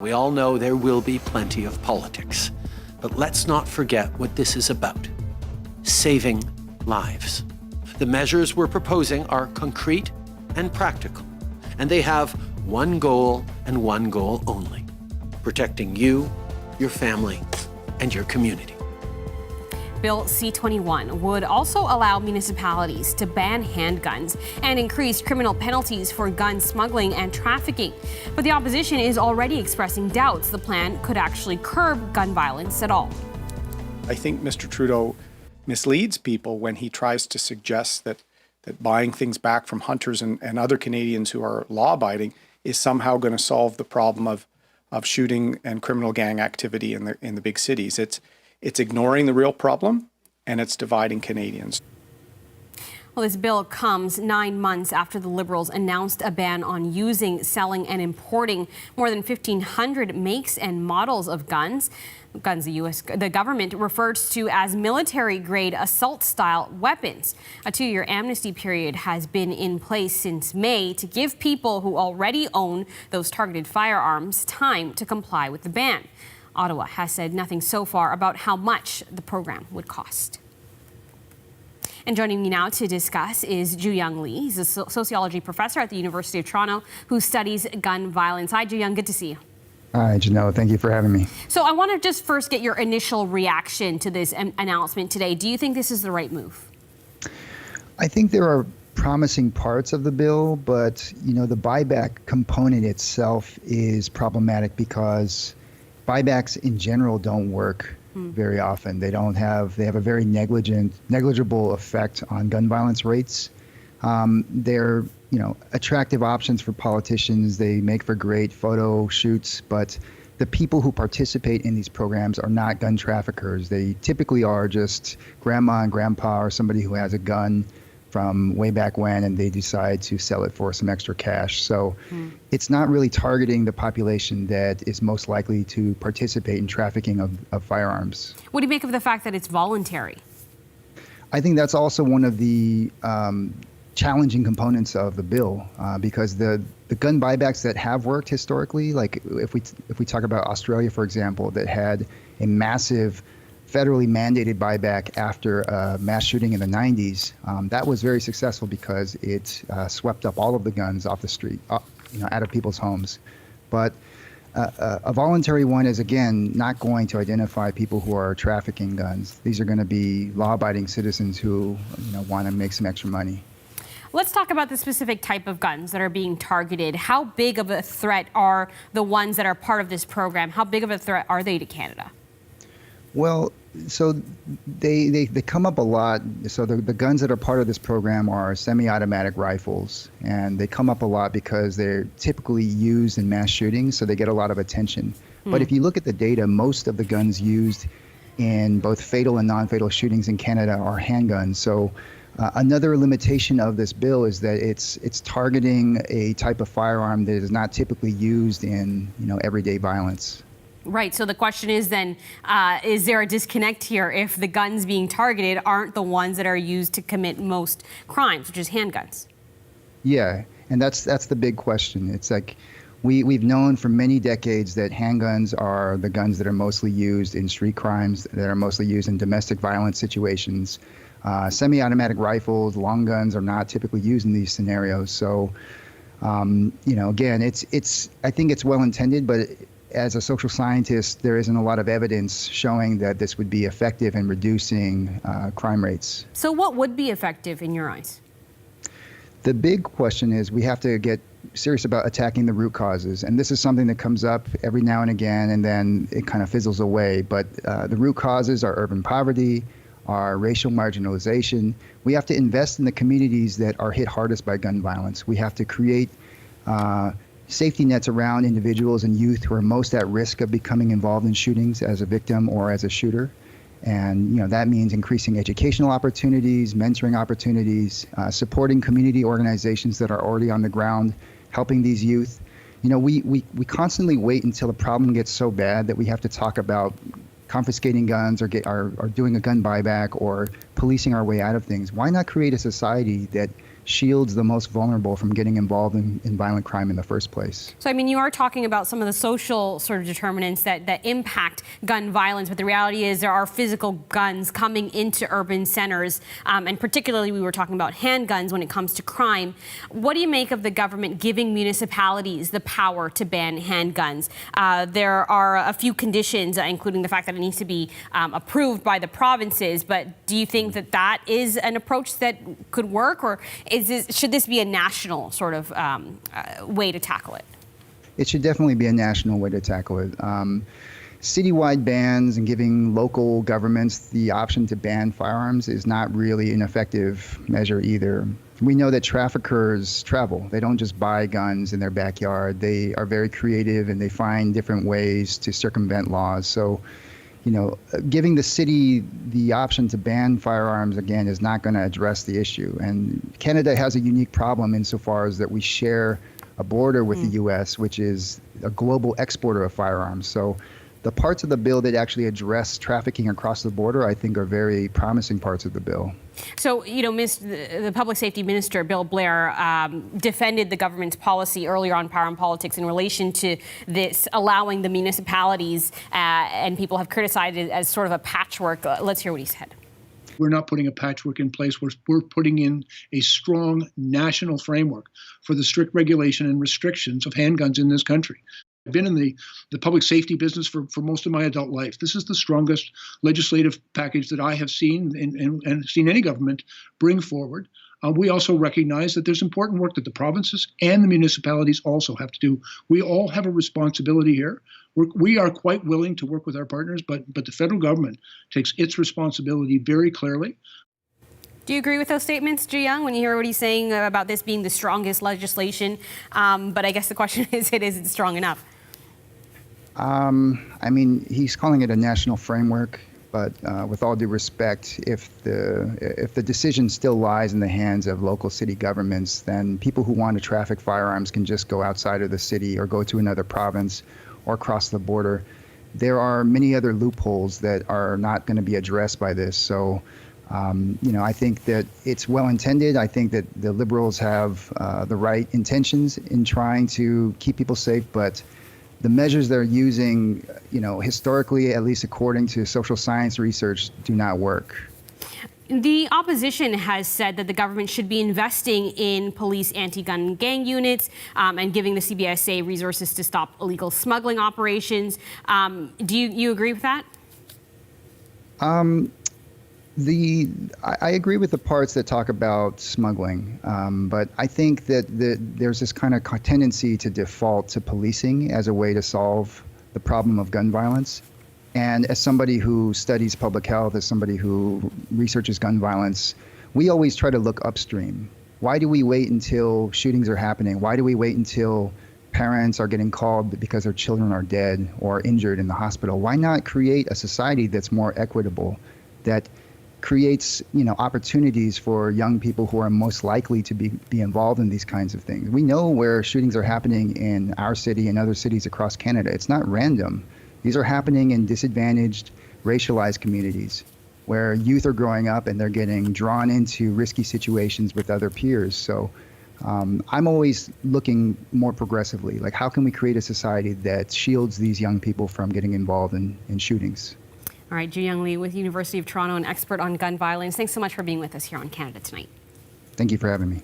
We all know there will be plenty of politics, but let's not forget what this is about: saving lives. The measures we're proposing are concrete and practical, and they have one goal and one goal only: protecting you, your family, and your community. Bill C-21 would also allow municipalities to ban handguns and increase criminal penalties for gun smuggling and trafficking. But the opposition is already expressing doubts the plan could actually curb gun violence at all. I think Mr. Trudeau misleads people when he tries to suggest that buying things back from hunters and other Canadians who are law-abiding is somehow going to solve the problem of shooting and criminal gang activity in the big cities. It's ignoring the real problem, and it's dividing Canadians. Well, this bill comes 9 months after the Liberals announced a ban on using, selling, and importing more than 1,500 makes and models of guns. Guns the government refers to as military-grade assault-style weapons. A 2-year amnesty period has been in place since May to give people who already own those targeted firearms time to comply with the ban. Ottawa has said nothing so far about how much the program would cost. And joining me now to discuss is Jooyoung Lee. He's a sociology professor at the University of Toronto who studies gun violence. Hi, Jooyoung. Good to see you. Hi, Janelle. Thank you for having me. So I want to just first get your initial reaction to this announcement today. Do you think this is the right move? I think there are promising parts of the bill, but, the buyback component itself is problematic because buybacks in general don't work very often. They have a very negligible effect on gun violence rates. They're, attractive options for politicians. They make for great photo shoots, but the people who participate in these programs are not gun traffickers. They typically are just grandma and grandpa or somebody who has a gun from way back when, and they decide to sell it for some extra cash. So it's not really targeting the population that is most likely to participate in trafficking of firearms. What do you make of the fact that it's voluntary? I think that's also one of the challenging components of the bill, because the gun buybacks that have worked historically, like if we talk about Australia, for example, that had a massive federally mandated buyback after a mass shooting in the 90s, that was very successful because it swept up all of the guns off the street, out of people's homes. But a voluntary one is, again, not going to identify people who are trafficking guns. These are going to be law-abiding citizens who want to make some extra money. Let's talk about the specific type of guns that are being targeted. How big of a threat are the ones that are part of this program? How big of a threat are they to Canada? Well, so they come up a lot. So the guns that are part of this program are semi-automatic rifles, and they come up a lot because they're typically used in mass shootings, so they get a lot of attention. But if you look at the data, most of the guns used in both fatal and non-fatal shootings in Canada are handguns. So another limitation of this bill is that it's targeting a type of firearm that is not typically used in everyday violence. Right. So the question is then, is there a disconnect here if the guns being targeted aren't the ones that are used to commit most crimes, which is handguns? Yeah, and that's the big question. It's like we've known for many decades that handguns are the guns that are mostly used in street crimes, that are mostly used in domestic violence situations. Semi-automatic rifles, long guns are not typically used in these scenarios. So, again, I think it's well intended, but as a social scientist, there isn't a lot of evidence showing that this would be effective in reducing crime rates. So what would be effective in your eyes? The big question is we have to get serious about attacking the root causes. And this is something that comes up every now and again, and then it kind of fizzles away. But the root causes are urban poverty, are racial marginalization. We have to invest in the communities that are hit hardest by gun violence. We have to create safety nets around individuals and youth who are most at risk of becoming involved in shootings as a victim or as a shooter. And that means increasing educational opportunities, mentoring opportunities, supporting community organizations that are already on the ground, helping these youth. We constantly wait until the problem gets so bad that we have to talk about confiscating guns or doing a gun buyback or policing our way out of things. Why not create a society that shields the most vulnerable from getting involved in violent crime in the first place. So, I mean, you are talking about some of the social sort of determinants that impact gun violence, but the reality is there are physical guns coming into urban centers, and particularly we were talking about handguns when it comes to crime. What do you make of the government giving municipalities the power to ban handguns? There are a few conditions, including the fact that it needs to be approved by the provinces, but do you think that that is an approach that could work, or should this be a national sort of way to tackle it? It should definitely be a national way to tackle it. Citywide bans and giving local governments the option to ban firearms is not really an effective measure either. We know that traffickers travel. They don't just buy guns in their backyard. They are very creative and they find different ways to circumvent laws. So, giving the city the option to ban firearms, again, is not going to address the issue. And Canada has a unique problem insofar as that we share a border with the U.S., which is a global exporter of firearms. So the parts of the bill that actually address trafficking across the border, I think, are very promising parts of the bill. So, the Public Safety Minister, Bill Blair, defended the government's policy earlier on Power and Politics in relation to this, allowing the municipalities, and people have criticized it as sort of a patchwork. Let's hear what he said. We're not putting a patchwork in place. We're putting in a strong national framework for the strict regulation and restrictions of handguns in this country. I've been in the public safety business for most of my adult life. This is the strongest legislative package that I have seen and seen any government bring forward. We also recognize that there's important work that the provinces and the municipalities also have to do. We all have a responsibility here. We are quite willing to work with our partners, but the federal government takes its responsibility very clearly. Do you agree with those statements, Jooyoung, when you hear what he's saying about this being the strongest legislation? But I guess the question is it strong enough? He's calling it a national framework, but with all due respect, if the decision still lies in the hands of local city governments, then people who want to traffic firearms can just go outside of the city or go to another province or cross the border. There are many other loopholes that are not going to be addressed by this. So, I think that it's well intended. I think that the Liberals have the right intentions in trying to keep people safe, but the measures they're using, historically, at least according to social science research, do not work. The opposition has said that the government should be investing in police anti-gun gang units and giving the CBSA resources to stop illegal smuggling operations. Do you agree with that? I agree with the parts that talk about smuggling, but I think that there's this kind of tendency to default to policing as a way to solve the problem of gun violence. And as somebody who studies public health, as somebody who researches gun violence, we always try to look upstream. Why do we wait until shootings are happening? Why do we wait until parents are getting called because their children are dead or injured in the hospital? Why not create a society that's more equitable, that creates opportunities for young people who are most likely to be involved in these kinds of things? We know where shootings are happening in our city and other cities across Canada. It's not random. These are happening in disadvantaged, racialized communities where youth are growing up and they're getting drawn into risky situations with other peers. So I'm always looking more progressively, like how can we create a society that shields these young people from getting involved in shootings? All right, Jooyoung Lee with University of Toronto, an expert on gun violence. Thanks so much for being with us here on Canada Tonight. Thank you for having me.